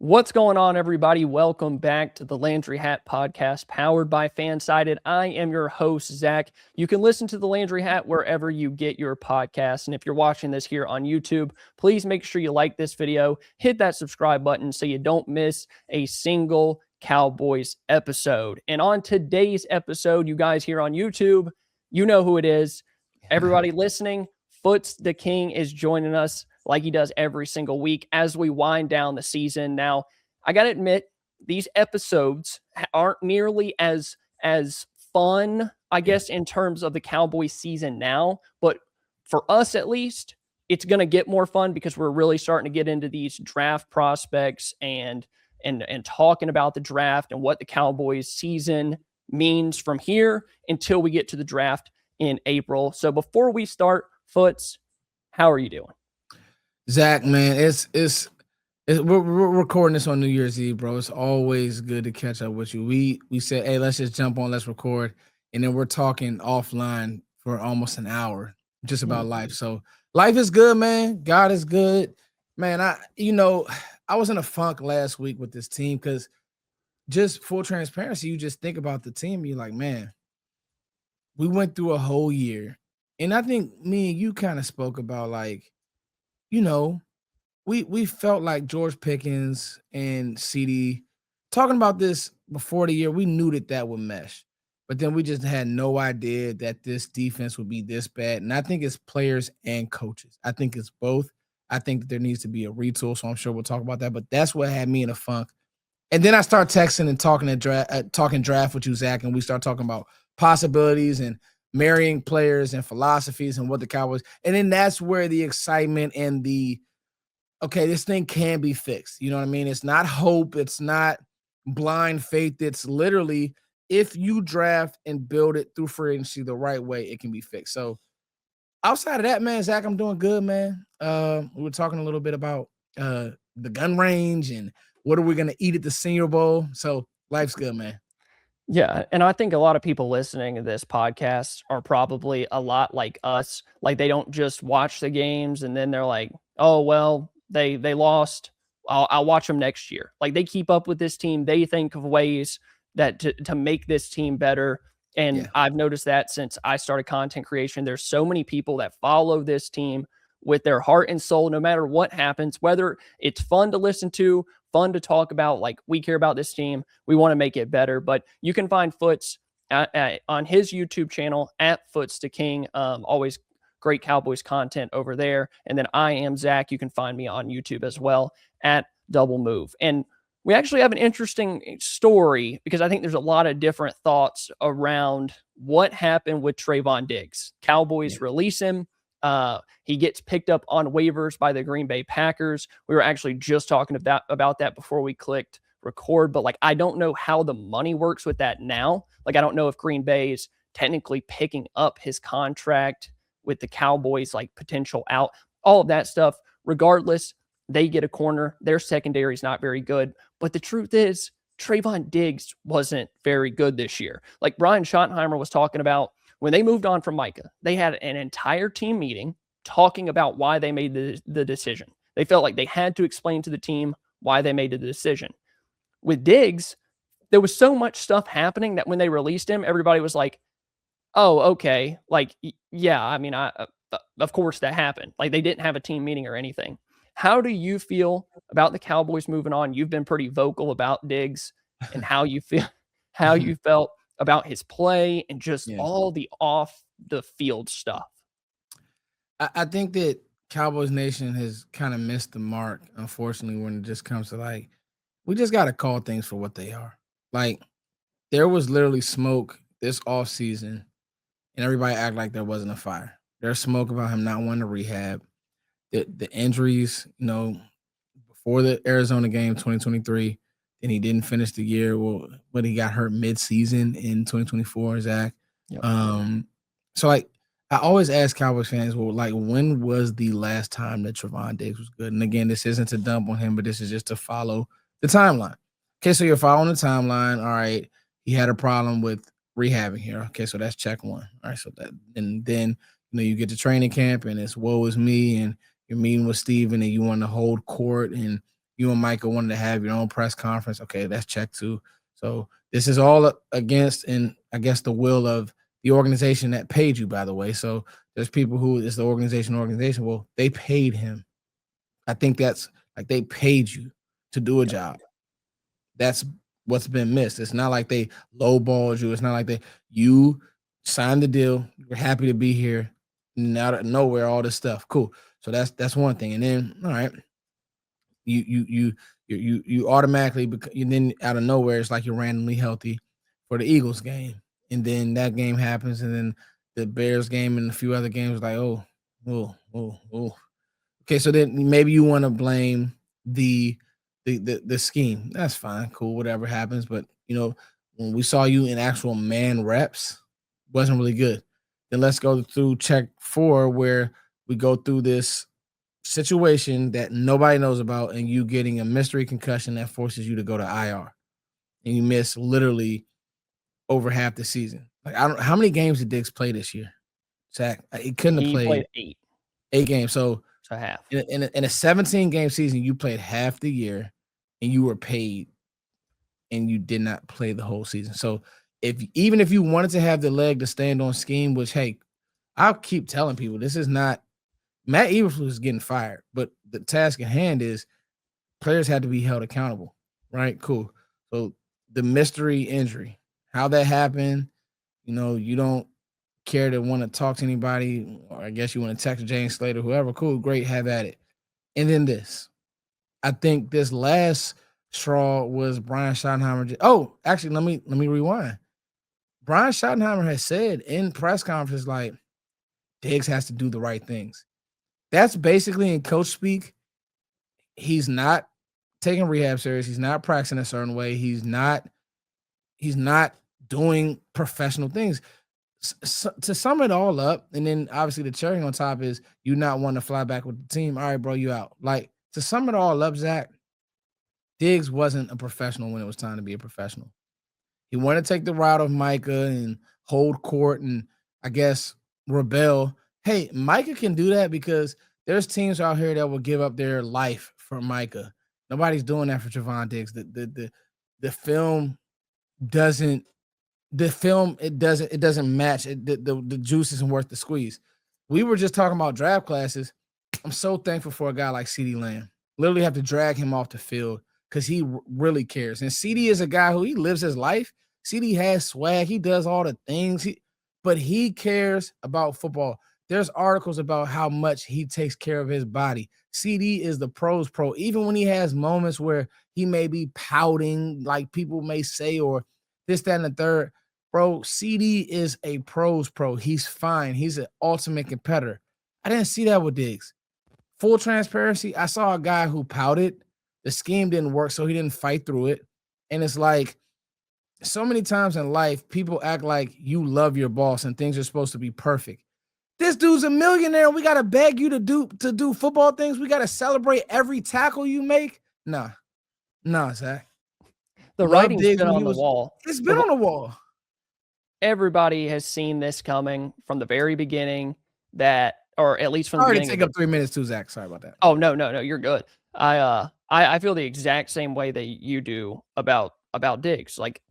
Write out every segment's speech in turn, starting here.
What's going on, everybody? Welcome back to the Landry Hat podcast powered by FanSided. I am your host, Zach. You can listen to the Landry Hat wherever you get your podcasts. And if you're watching this here on YouTube, please make sure you like this video, hit that subscribe button so you don't miss a single Cowboys episode. And on today's episode, you guys here on YouTube, you know who it is. Everybody listening, Foots the King is joining us like he does every single week as we wind down the season. Now, I got to admit, these episodes aren't nearly as fun, I guess, in terms of the Cowboys season now. But for us, at least, it's going to get more fun because we're really starting to get into these draft prospects and talking about the draft and what the Cowboys season means from here until we get to the draft in April. So before we start, Foots, how are you doing? Zach, man, we're recording this on New Year's Eve, bro. It's always good to catch up with you. We said, hey, let's just jump on, let's record, and then we're talking offline for almost an hour just about life. So life is good, man. God is good, man. I was in a funk last week with this team because just full transparency, you just think about the team, you're like, man, we went through a whole year, and I think me and you kind of spoke about like, we felt like George Pickens and Ceedee, talking about this before the year, we knew that would mesh. But then we just had no idea that this defense would be this bad. And I think it's players and coaches. I think it's both. I think that there needs to be a retool, so I'm sure we'll talk about that. But that's what had me in a funk. And then I start texting and talking draft with you, Zach, and we start talking about possibilities and marrying players and philosophies and what the Cowboys, and then that's where the excitement and this thing can be fixed. You know what I mean? It's not hope. It's not blind faith. It's literally, if you draft and build it through free agency the right way, it can be fixed. So outside of that, man, Zach, I'm doing good, man. We were talking a little bit about the gun range and what are we going to eat at the Senior Bowl. So life's good, man. Yeah, and I think a lot of people listening to this podcast are probably a lot like us. Like they don't just watch the games and then they're like, "Oh, well, they lost. I'll watch them next year." Like they keep up with this team. They think of ways that to make this team better. And I've noticed that since I started content creation, there's so many people that follow this team with their heart and soul, no matter what happens, whether it's fun to listen to, fun to talk about. Like, we care about this team. We want to make it better. But you can find Foots on his YouTube channel at Foots the King. Always great Cowboys content over there. And then I am Zach. You can find me on YouTube as well at Double Move. And we actually have an interesting story because I think there's a lot of different thoughts around what happened with Trevon Diggs. Cowboys release him. He gets picked up on waivers by the Green Bay Packers. We were actually just talking about that before we clicked record, but like, I don't know how the money works with that now. Like, I don't know if Green Bay is technically picking up his contract with the Cowboys, like potential out, all of that stuff. Regardless, they get a corner. Their secondary is not very good. But the truth is, Trevon Diggs wasn't very good this year. Like Brian Schottenheimer was talking about, when they moved on from Micah, they had an entire team meeting talking about why they made the decision. They felt like they had to explain to the team why they made the decision. With Diggs, there was so much stuff happening that when they released him, everybody was like, oh, okay. Like, yeah, I mean, of course that happened. Like, they didn't have a team meeting or anything. How do you feel about the Cowboys moving on? You've been pretty vocal about Diggs and how you felt about his play and just all the off the field stuff. I think that Cowboys Nation has kind of missed the mark, unfortunately, when it just comes to like, we just got to call things for what they are. Like, there was literally smoke this offseason, and everybody act like there wasn't a fire. There's smoke about him not wanting to rehab. The injuries, before the Arizona game 2023, and he didn't finish the year. Well, but he got hurt mid-season in 2024, Zach. Yep. So like, I always ask Cowboys fans, well, like, when was the last time that Trevon Diggs was good? And again, this isn't to dump on him, but this is just to follow the timeline. Okay, so you're following the timeline. All right, he had a problem with rehabbing here. Okay, so that's check one. All right, so that, and then you get to training camp and it's woe is me, and you're meeting with Steven and you want to hold court and you and Michael wanted to have your own press conference. Okay, that's check too. So this is all against, and I guess, the will of the organization that paid you, by the way. So there's people who is the organization. Well, they paid him. I think that's like they paid you to do a job. That's what's been missed. It's not like they lowballed you. It's not like you signed the deal. You're happy to be here. And out of nowhere, all this stuff. Cool. So that's one thing. And then, all right, you automatically, and then out of nowhere, it's like you're randomly healthy for the Eagles game, and then that game happens, and then the Bears game and a few other games, like, oh. Okay, so then maybe you want to blame the scheme. That's fine, cool, whatever happens. But when we saw you in actual man reps, wasn't really good. Then let's go through check 4, where we go through this situation that nobody knows about, and you getting a mystery concussion that forces you to go to IR, and you miss literally over half the season. Like, how many games did Diggs play this year, Zach? He couldn't have played 8 games. So half. In a 17-game season, you played half the year, and you were paid, and you did not play the whole season. So even if you wanted to have the leg to stand on scheme, which, hey, I'll keep telling people, this is not Matt Eberflus is getting fired, but the task at hand is players had to be held accountable, right? Cool. So the mystery injury, how that happened, you don't care to want to talk to anybody, or I guess you want to text James Slater, whoever. Cool, great, have at it. And then this, I think this last straw was Brian Schottenheimer. Oh, actually, let me rewind. Brian Schottenheimer has said in press conferences, like, Diggs has to do the right things. That's basically, in coach speak, he's not taking rehab serious. He's not practicing a certain way. He's not doing professional things. So, to sum it all up, and then obviously the cherry on top is you not wanting to fly back with the team. All right, bro, you out. Like, to sum it all up, Zach, Diggs wasn't a professional when it was time to be a professional. He wanted to take the route of Micah and hold court and, I guess, rebel. Hey, Micah can do that because there's teams out here that will give up their life for Micah. Nobody's doing that for Trevon Diggs. The film doesn't. It doesn't match. The juice isn't worth the squeeze. We were just talking about draft classes. I'm so thankful for a guy like Ceedee Lamb. Literally have to drag him off the field because he really cares. And Ceedee is a guy who he lives his life. Ceedee has swag. He does all the things. But he cares about football. There's articles about how much he takes care of his body. Ceedee is the pros pro. Even when he has moments where he may be pouting, like people may say, or this, that, and the third. Bro, Ceedee is a pros pro. He's fine. He's an ultimate competitor. I didn't see that with Diggs. Full transparency, I saw a guy who pouted. The scheme didn't work, so he didn't fight through it. And it's like, so many times in life, people act like you love your boss and things are supposed to be perfect. This dude's a millionaire, and we got to beg you to do football things. We got to celebrate every tackle you make. Nah, Zach. The writing's been on the wall. It's been on the wall. Everybody has seen this coming from the very beginning, or at least from the beginning. Take up 3 minutes too, Zach. Sorry about that. Oh, no, you're good. I feel the exact same way that you do about Diggs. Like,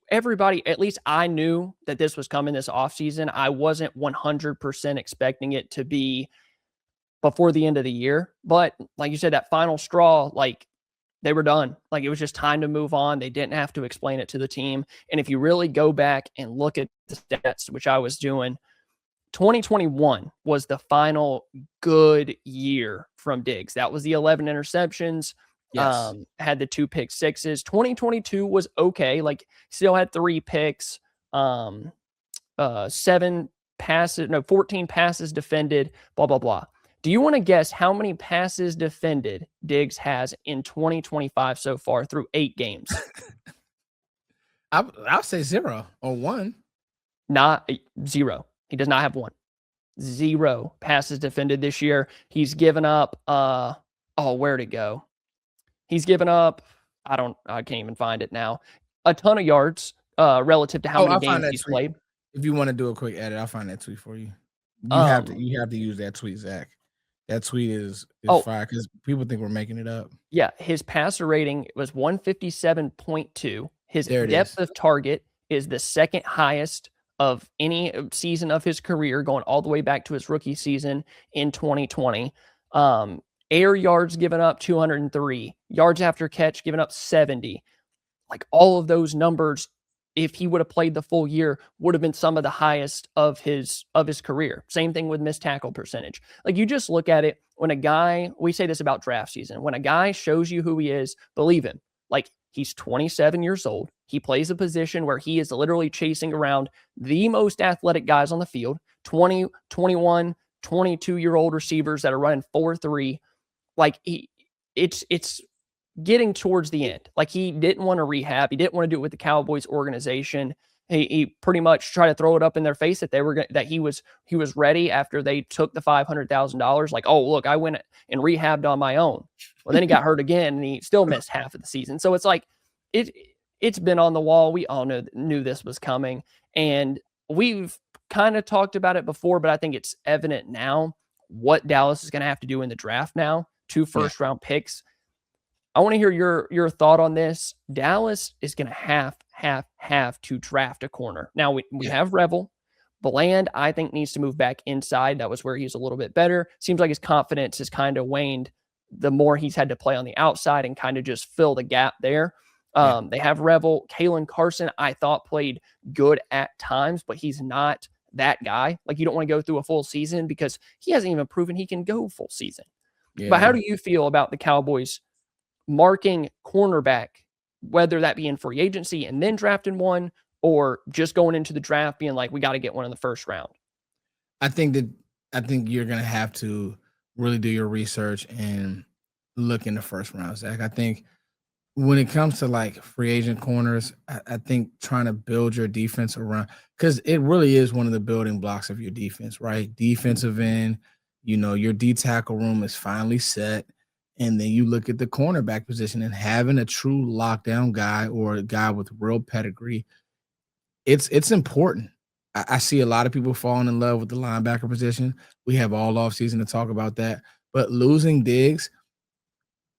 everybody, at least I knew that this was coming this offseason. I wasn't 100% expecting it to be before the end of the year. But like you said, that final straw, like, they were done. Like, it was just time to move on. They didn't have to explain it to the team. And if you really go back and look at the stats, which I was doing, 2021 was the final good year from Diggs. That was the 11 interceptions. Yes. Had the 2 pick sixes. 2022 was okay. Like, still had 3 picks, 14 passes defended, blah, blah, blah. Do you want to guess how many passes defended Diggs has in 2025 so far through 8 games? I'll say 0 or 1. Not 0. He does not have 1. 0 passes defended this year. He's given up, where'd it go? He's given up, I can't even find it now, a ton of yards relative to how many games he's played. If you want to do a quick edit, I'll find that tweet for you. You have to use that tweet, Zach. That tweet is Oh, fire because people think we're making it up. yeah, his passer rating was 157.2. His There it depth is. of target is the second highest of any season of his career, going all the way back to his rookie season in 2020. Air yards given up 203, yards after catch given up 70. Like all of those numbers, if he would have played the full year, would have been some of the highest of his career. Same thing with missed tackle percentage. Like you just look at it when a guy, we say this about draft season, when a guy shows you who he is, believe him. Like he's 27 years old. He plays a position where he is literally chasing around the most athletic guys on the field, 20, 21, 22-year-old receivers that are running 4.3. Like it's getting towards the end. Like he didn't want to rehab. He didn't want to do it with the Cowboys organization. He pretty much tried to throw it up in their face that that he was ready after they took the $500,000. Like, oh look, I went and rehabbed on my own. Well, then he got hurt again, and he still missed half of the season. So it's like it's been on the wall. We all knew this was coming, and we've kind of talked about it before, but I think it's evident now what Dallas is going to have to do in the draft now. 2 first-round picks. I want to hear your thought on this. Dallas is going to have to draft a corner. Now we have Revel. Bland, I think, needs to move back inside. That was where he's a little bit better. Seems like his confidence has kind of waned the more he's had to play on the outside and kind of just fill the gap there. They have Revel. Kalen Carson, I thought, played good at times, but he's not that guy. Like you don't want to go through a full season because he hasn't even proven he can go full season. Yeah. But how do you feel about the Cowboys marking cornerback, whether that be in free agency and then drafting one, or just going into the draft being like, we got to get one in the first round? I think you're going to have to really do your research and look in the first round, Zach. I think when it comes to like free agent corners, I think trying to build your defense around, because it really is one of the building blocks of your defense, right? Defensive end, your D tackle room is finally set. And then you look at the cornerback position and having a true lockdown guy or a guy with real pedigree, it's important. I see a lot of people falling in love with the linebacker position. We have all offseason to talk about that. But losing Diggs,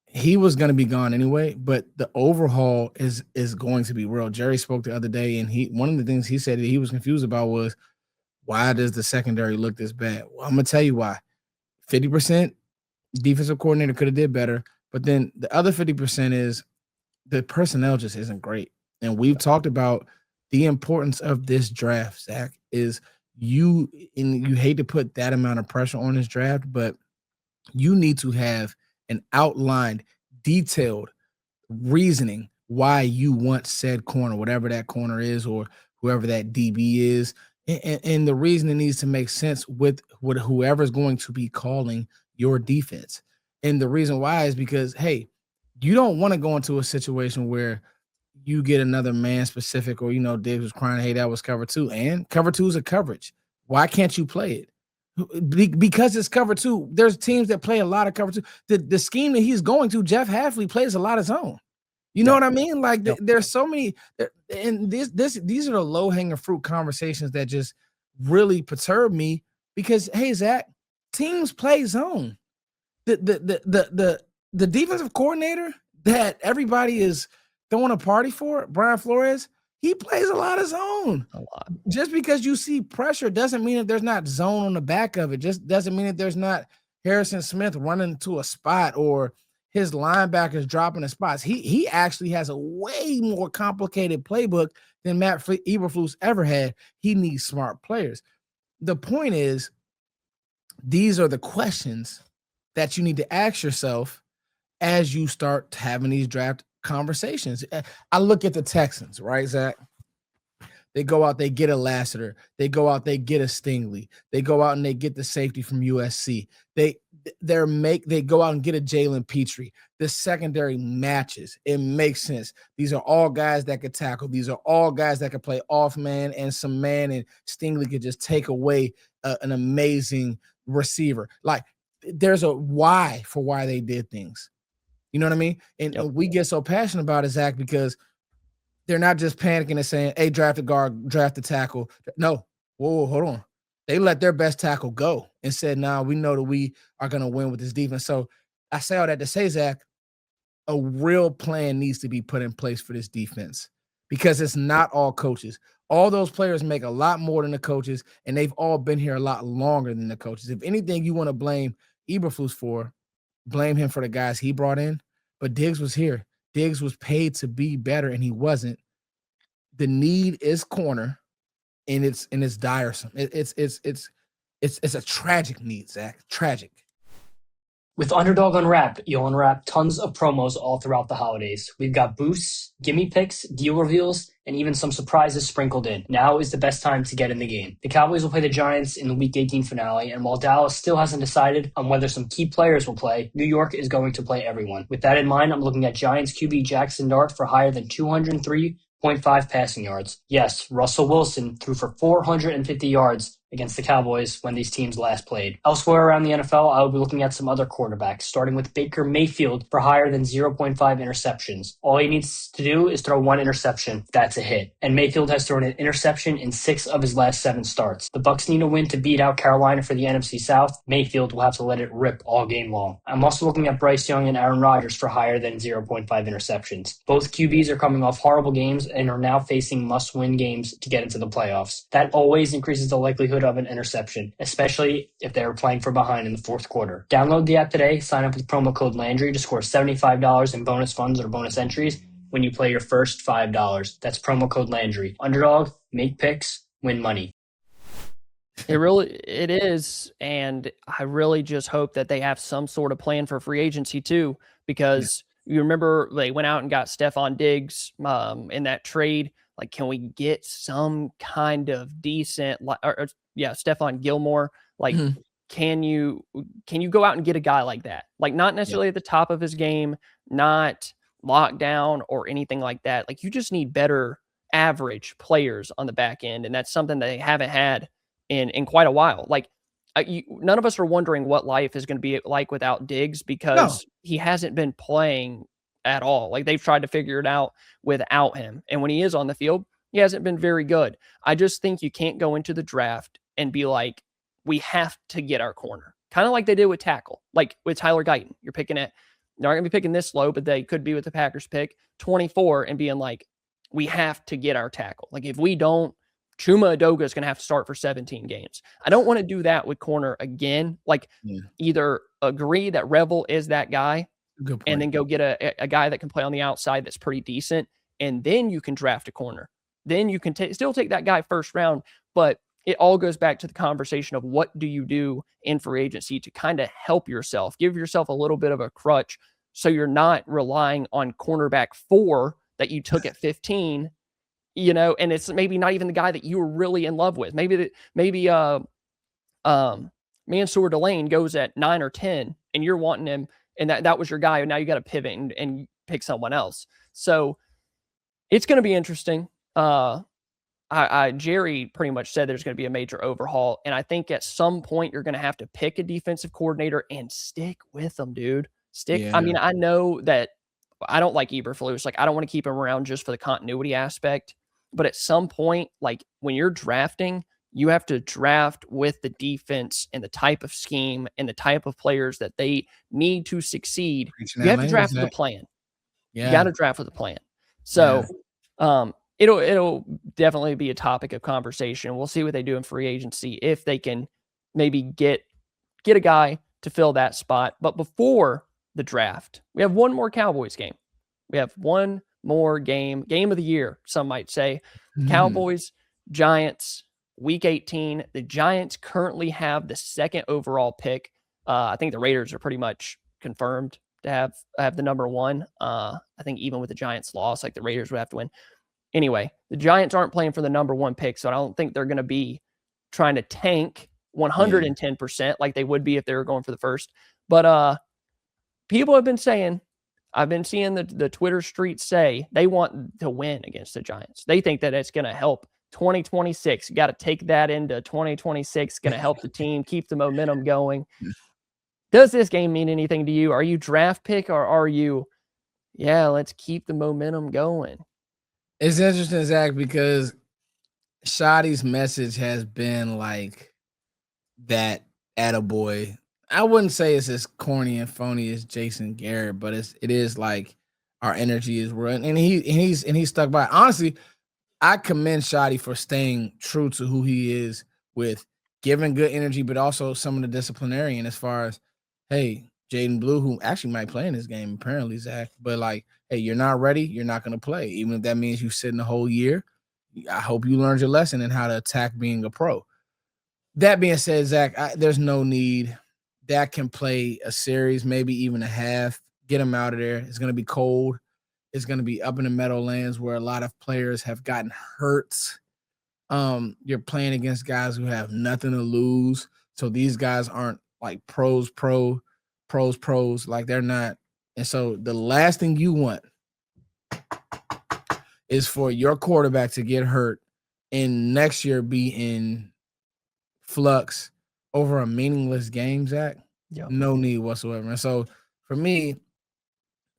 he was going to be gone anyway, but the overhaul is going to be real. Jerry spoke the other day, and one of the things he said that he was confused about was, why does the secondary look this bad? Well, I'm going to tell you why. 50% defensive coordinator could have did better, but then the other 50% is the personnel just isn't great. And we've talked about the importance of this draft, Zach, is you hate to put that amount of pressure on this draft, but you need to have an outlined, detailed reasoning why you want said corner, whatever that corner is, or whoever that DB is. And the reasoning needs to make sense with whoever's going to be calling your defense. And the reason why is because, hey, you don't want to go into a situation where you get another man specific, or, Diggs was crying, hey, that was cover 2. And cover 2 is a coverage. Why can't you play it? Because it's cover 2. There's teams that play a lot of cover 2. The scheme that he's going to, Jeff Hafley plays a lot of zone. You know what I mean? Like there's so many, and these are the low-hanging fruit conversations that just really perturb me because, hey, Zach, teams play zone. The defensive coordinator that everybody is throwing a party for, Brian Flores, he plays a lot of zone. A lot. Just because you see pressure doesn't mean that there's not zone on the back of it. Just doesn't mean that there's not Harrison Smith running to a spot or his linebackers dropping the spots. He actually has a way more complicated playbook than Matt Eberflus ever had. He needs smart players. The point is, these are the questions that you need to ask yourself as you start having these draft conversations. I look at the Texans, right, Zach? They go out, they get a Lassiter. They go out, they get a Stingley. They go out and they get the safety from USC. They go out and get a Jalen Petrie. The secondary matches. It makes sense. These are all guys that could tackle. These are all guys that could play off man and some man, and Stingley could just take away an amazing receiver. Like, there's a why for why they did things. You know what I mean? And we get so passionate about it, Zach, because they're not just panicking and saying, hey, draft a guard, draft a tackle. No. Whoa, hold on. They let their best tackle go and said, "Nah, we know that we are going to win with this defense." So I say all that to say, Zach, a real plan needs to be put in place for this defense because it's not all coaches. All those players make a lot more than the coaches, and they've all been here a lot longer than the coaches. If anything you want to blame Eberflus for, blame him for the guys he brought in. But Diggs was here. Diggs was paid to be better, and he wasn't. The need is corner, and it's diresome. It's a tragic need, Zach. Tragic. With Underdog Unwrap, you'll unwrap tons of promos all throughout the holidays. We've got boosts, gimme picks, deal reveals, and even some surprises sprinkled in. Now is the best time to get in the game. The Cowboys will play the Giants in the Week 18 finale, and while Dallas still hasn't decided on whether some key players will play, New York is going to play everyone. With that in mind, I'm looking at Giants QB Jackson Dart for higher than 203.5 passing yards. Yes, Russell Wilson threw for 450 yards against the Cowboys when these teams last played. Elsewhere around the NFL, I will be looking at some other quarterbacks, starting with Baker Mayfield for higher than 0.5 interceptions. All he needs to do is throw one interception. That's a hit. And Mayfield has thrown an interception in 6 of his last 7 starts. The Bucs need a win to beat out Carolina for the NFC South. Mayfield will have to let it rip all game long. I'm also looking at Bryce Young and Aaron Rodgers for higher than 0.5 interceptions. Both QBs are coming off horrible games and are now facing must-win games to get into the playoffs. That always increases the likelihood of an interception, especially if they are playing from behind in the fourth quarter. Download the app today, sign up with promo code Landry to score $75 in bonus funds or bonus entries when you play your first $5. That's promo code Landry. Underdog, make picks, win money. It is, and I really just hope that they have some sort of plan for free agency too, because you remember they went out and got Trevon Diggs in that trade. Like, can we get some kind of decent, Stephon Gilmore? Like, can you go out and get a guy like that? Like, not necessarily at the top of his game, not locked down or anything like that. Like, you just need better average players on the back end, and that's something they haven't had in quite a while. Like, none of us are wondering what life is going to be like without Diggs because he hasn't been playing at all. Like, they've tried to figure it out without him. And when he is on the field, he hasn't been very good. I just think you can't go into the draft and be like, we have to get our corner. Kind of like they did with tackle, like with Tyler Guyton. You're not going to be picking this low, but they could be with the Packers pick 24 and being like, we have to get our tackle. Like, if we don't, Chuma Edoga is going to have to start for 17 games. I don't want to do that with corner again. Like, either agree that Revel is that guy and then go get a guy that can play on the outside that's pretty decent, and then you can draft a corner. Then you can still take that guy first round, but it all goes back to the conversation of what do you do in free agency to kind of help yourself, give yourself a little bit of a crutch so you're not relying on cornerback 4 that you took at 15, and it's maybe not even the guy that you were really in love with. Maybe Mansour Delane goes at 9 or 10 and you're wanting him, and that was your guy, and now you got to pivot and pick someone else. So it's going to be interesting. Jerry pretty much said there's going to be a major overhaul, and I think at some point you're going to have to pick a defensive coordinator and stick with them, dude. I mean, I know that I don't like Eberflus. Like, I don't want to keep him around just for the continuity aspect, but at some point, like, when you're drafting, you have to draft with the defense and the type of scheme and the type of players that they need to succeed. You have to draft with a plan. You got to draft with a plan. So, it'll definitely be a topic of conversation. We'll see what they do in free agency, if they can maybe get a guy to fill that spot. But before the draft, we have one more Cowboys game. We have one more game of the year, some might say. Cowboys, Giants, Week 18. The Giants currently have the 2nd overall pick. I think the Raiders are pretty much confirmed to have the number 1. I think even with the Giants' loss, like, the Raiders would have to win. Anyway, the Giants aren't playing for the number 1 pick, so I don't think they're going to be trying to tank 110% like they would be if they were going for the first. But people have been saying, I've been seeing the Twitter streets say they want to win against the Giants. They think that it's going to help 2026. You got to take that into 2026. Going to help the team keep the momentum going. Does this game mean anything to you? Are you draft pick, or are you, let's keep the momentum going? It's interesting, Zach, because Shotty's message has been like, that attaboy. I wouldn't say it's as corny and phony as Jason Garrett, but it is like our energy is real, and he's stuck by it. Honestly, I commend Shotty for staying true to who he is with giving good energy, but also some of the disciplinarian as far as, hey, Jaden Blue, who actually might play in this game, apparently, Zach, but like, hey, you're not ready, you're not going to play. Even if that means you sit in the whole year, I hope you learned your lesson in how to attack being a pro. That being said, Zach, there's no need. Dak can play a series, maybe even a half. Get him out of there. It's going to be cold. It's going to be up in the Meadowlands where a lot of players have gotten hurt. You're playing against guys who have nothing to lose. So these guys aren't like pros. Like they're not. And so the last thing you want is for your quarterback to get hurt and next year be in flux over a meaningless game, Zach. Yep. No need whatsoever. And so for me,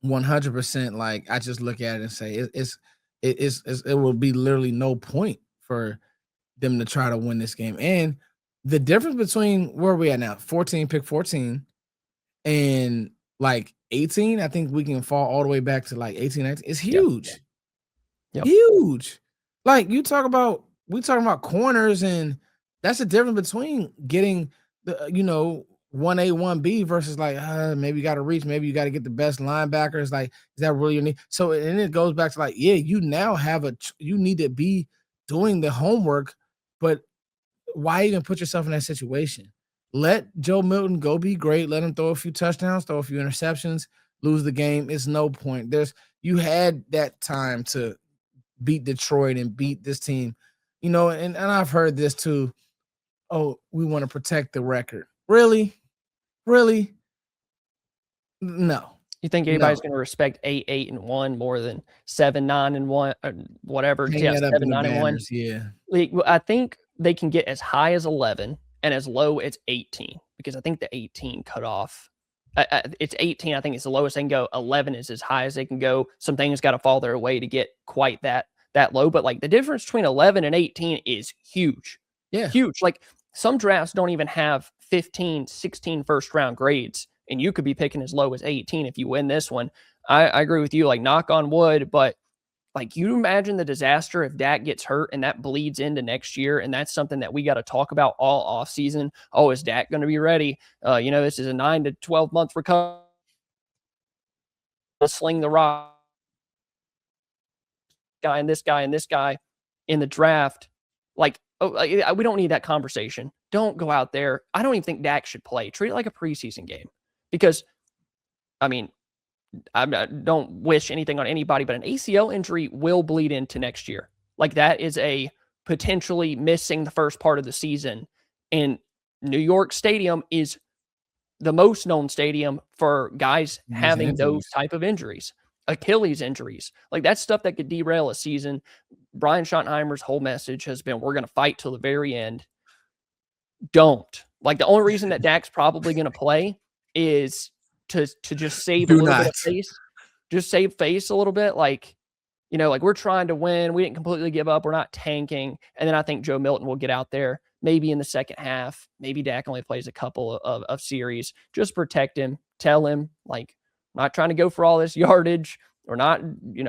100%, like I just look at it and say it will be literally no point for them to try to win this game. And the difference between where we at now, 14 and like 18, I think we can fall all the way back to like 18, 19. It's huge. Yep. Huge. Like we talking about corners, and that's the difference between getting the 1A, 1B versus like maybe you got to reach, maybe you got to get the best linebackers. Like, is that really your need? So, and it goes back to like, yeah, you now have you need to be doing the homework, but why even put yourself in that situation? Let Joe Milton go be great. Let him throw a few touchdowns, throw a few interceptions, lose the game. It's no point. You had that time to beat Detroit and beat this team, and I've heard this too. Oh, we want to protect the record. Really? No. You think anybody's going to respect 8-8-1 more than 7-9-1, or whatever? Hang Yeah, that up in the 7-9-1. banners, yeah. Like, I think they can get as high as 11 and as low as 18, because I think the 18 cutoff, it's 18. I think it's the lowest they can go. 11 is as high as they can go. Some things got to fall their way to get quite that low. But like the difference between 11 and 18 is huge. Yeah. Huge. Like some drafts don't even have 15, 16 first round grades, and you could be picking as low as 18 if you win this one. I agree with you, like knock on wood, but like you imagine the disaster if Dak gets hurt and that bleeds into next year. And that's something that we got to talk about all off season. Oh, is Dak going to be ready? This is a 9 to 12 month recovery. Sling the rock guy and this guy and this guy in the draft. Like, we don't need that conversation. Don't go out there. I don't even think Dak should play. Treat it like a preseason game, because, I mean, I don't wish anything on anybody, but an ACL injury will bleed into next year. Like that is a potentially missing the first part of the season. And New York Stadium is the most known stadium for guys having those type of injuries, Achilles injuries. Like that's stuff that could derail a season. Brian Schottenheimer's whole message has been, we're going to fight till the very end. Don't. Like the only reason that Dak's probably going to play is to just save a little bit of face. Just save face a little bit. Like, like we're trying to win. We didn't completely give up. We're not tanking. And then I think Joe Milton will get out there maybe in the second half. Maybe Dak only plays a couple of series. Just protect him. Tell him, like, I'm not trying to go for all this yardage. We're not,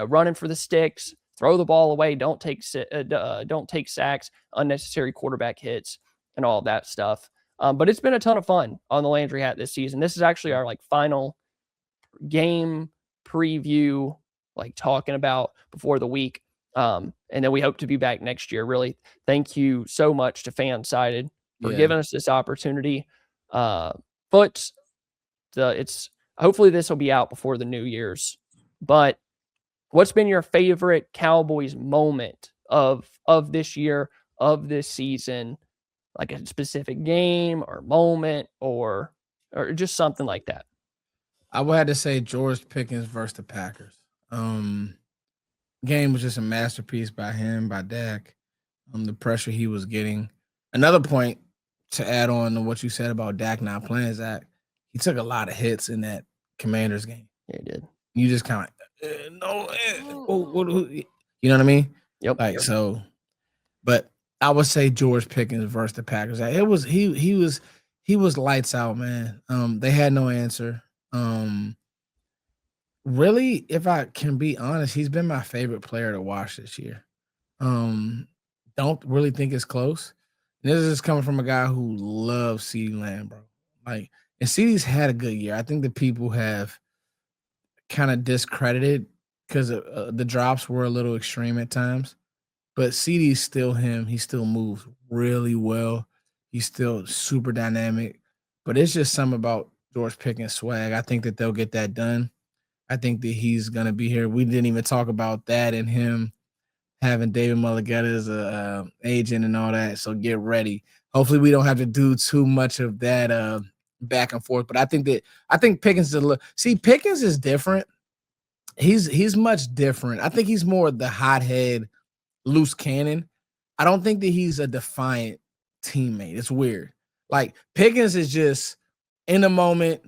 running for the sticks. Throw the ball away. Don't take sacks, unnecessary quarterback hits, and all of that stuff. But it's been a ton of fun on the Landry Hat this season. This is actually our final game preview, like talking about before the week. And then we hope to be back next year. Really, thank you so much to FanSided for giving us this opportunity. But hopefully this will be out before the New Year's. But what's been your favorite Cowboys moment of this year, of this season? Like a specific game or moment or just something like that? I would have to say George Pickens versus the Packers. Game was just a masterpiece by him, by Dak. The pressure he was getting. Another point to add on to what you said about Dak not playing, Zach, he took a lot of hits in that Commanders game. Yeah, he did. You just kind of you know what I mean? Yep. So, but I would say George Pickens versus the Packers. He was lights out, man. They had no answer. Really, if I can be honest, he's been my favorite player to watch this year. Don't really think it's close. This is coming from a guy who loves Ceedee Lamb, bro. Like, and Ceedee's had a good year. I think the people have kind of discredited because the drops were a little extreme at times. But CD's still him. He still moves really well. He's still super dynamic. But it's just something about George Pickens' swag. I think that they'll get that done. I think that he's going to be here. We didn't even talk about that and him having David Mulligetta as a agent and all that. So get ready. Hopefully we don't have to do too much of that back and forth. But I think Pickens Pickens is different. He's much different. I think he's more the hothead, loose cannon. I don't think that he's a defiant teammate. It's weird. Like Pickens is just in the moment.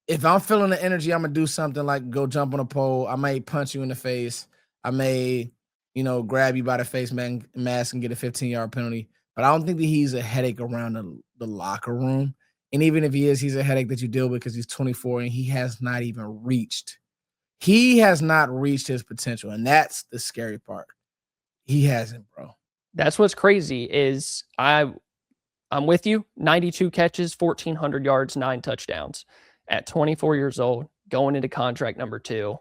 If I'm feeling the energy, I'm gonna do something like go jump on a pole. I may punch you in the face. I may, grab you by the face mask and get a 15-yard penalty. But I don't think that he's a headache around the locker room. And even if he is, he's a headache that you deal with because he's 24 and he has not even reached. He has not reached his potential, and that's the scary part. He hasn't, bro. That's what's crazy is I'm with you. 92 catches, 1,400 yards, 9 touchdowns at 24 years old, going into contract number 2.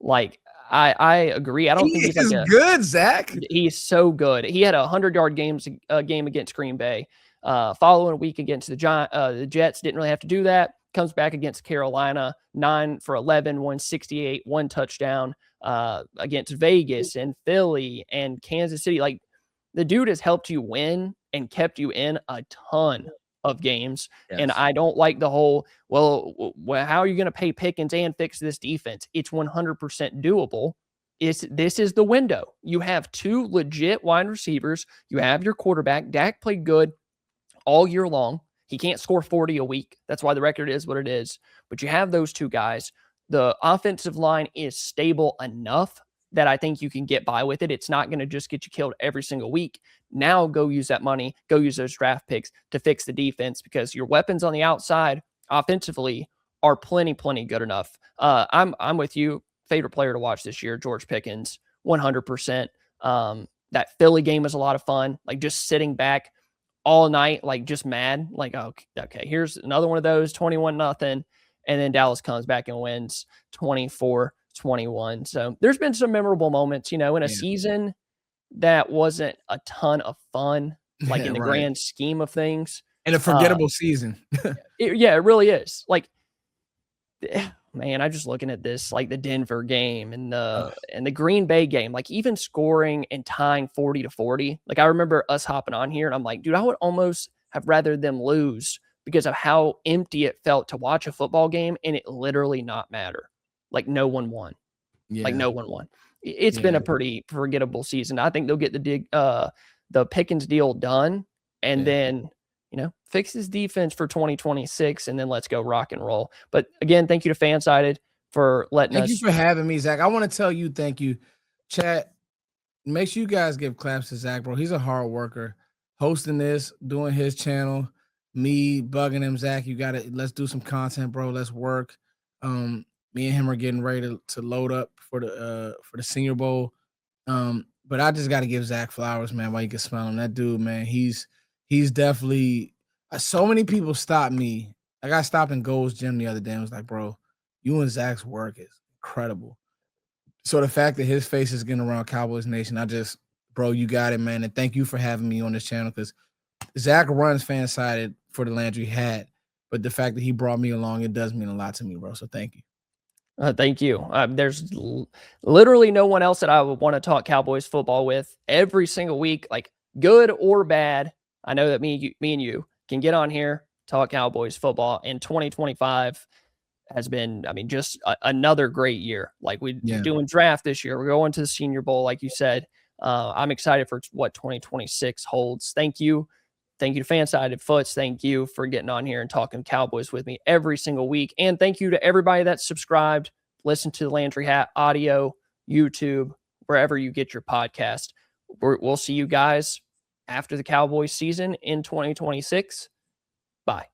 Like, I agree. I don't think he's good, Zach. He's so good. He had a 100-yard game against Green Bay. Following week against the Jets, didn't really have to do that. Comes back against Carolina, 9 for 11, 168, 1 touchdown. Against Vegas and Philly and Kansas City. Like, the dude has helped you win and kept you in a ton of games. Yes. And I don't like the whole, well, how are you going to pay Pickens and fix this defense? It's 100% doable. This is the window. You have 2 legit wide receivers. You have your quarterback. Dak played good all year long. He can't score 40 a week. That's why the record is what it is. But you have those 2 guys. The offensive line is stable enough that I think you can get by with it. It's not going to just get you killed every single week. Now go use that money, go use those draft picks to fix the defense because your weapons on the outside offensively are plenty good enough. I'm with you. Favorite player to watch this year, George Pickens, 100%. That Philly game was a lot of fun. Like just sitting back all night, like just mad. Like, okay, here's another one of those, 21-0. And then Dallas comes back and wins 24-21. So there's been some memorable moments, in a season that wasn't a ton of fun, like in the grand scheme of things. And a forgettable season. It really is. Like, man, I'm just looking at this, like the Denver game and the Green Bay game, like even scoring and tying 40-40. Like I remember us hopping on here and I'm like, dude, I would almost have rather them lose because of how empty it felt to watch a football game and it literally not matter. Like no one won. Yeah. Like no one won. It's been a pretty forgettable season. I think they'll get the Pickens deal done and then, fix his defense for 2026 and then let's go rock and roll. But again, thank you to FanSided for letting us. Thank you for having me, Zach. I want to tell you thank you. Chat, make sure you guys give claps to Zach, bro. He's a hard worker. Hosting this, doing his channel, me bugging him, Zach, let's do some content, bro. Let's work. Me and him are getting ready to load up for the Senior Bowl. But I just got to give Zach flowers, man, while you can smell him. That dude, man, he's definitely so many people stopped me. I got stopped in Gold's Gym the other day and was like, bro, you and Zach's work is incredible. So the fact that his face is getting around Cowboys Nation, bro, you got it, man. And thank you for having me on this channel because Zach runs FanSided for the Landry Hat. But the fact that he brought me along, it does mean a lot to me, bro. So thank you. Thank you. There's literally no one else that I would want to talk Cowboys football with every single week, like good or bad. I know that me and you can get on here, talk Cowboys football. And 2025 has been, just another great year. Like we're doing draft this year. We're going to the Senior Bowl, like you said. I'm excited for what 2026 holds. Thank you. Thank you to FanSided Foots. Thank you for getting on here and talking Cowboys with me every single week. And thank you to everybody that's subscribed, listen to the Landry Hat audio, YouTube, wherever you get your podcast. We'll see you guys after the Cowboys season in 2026. Bye.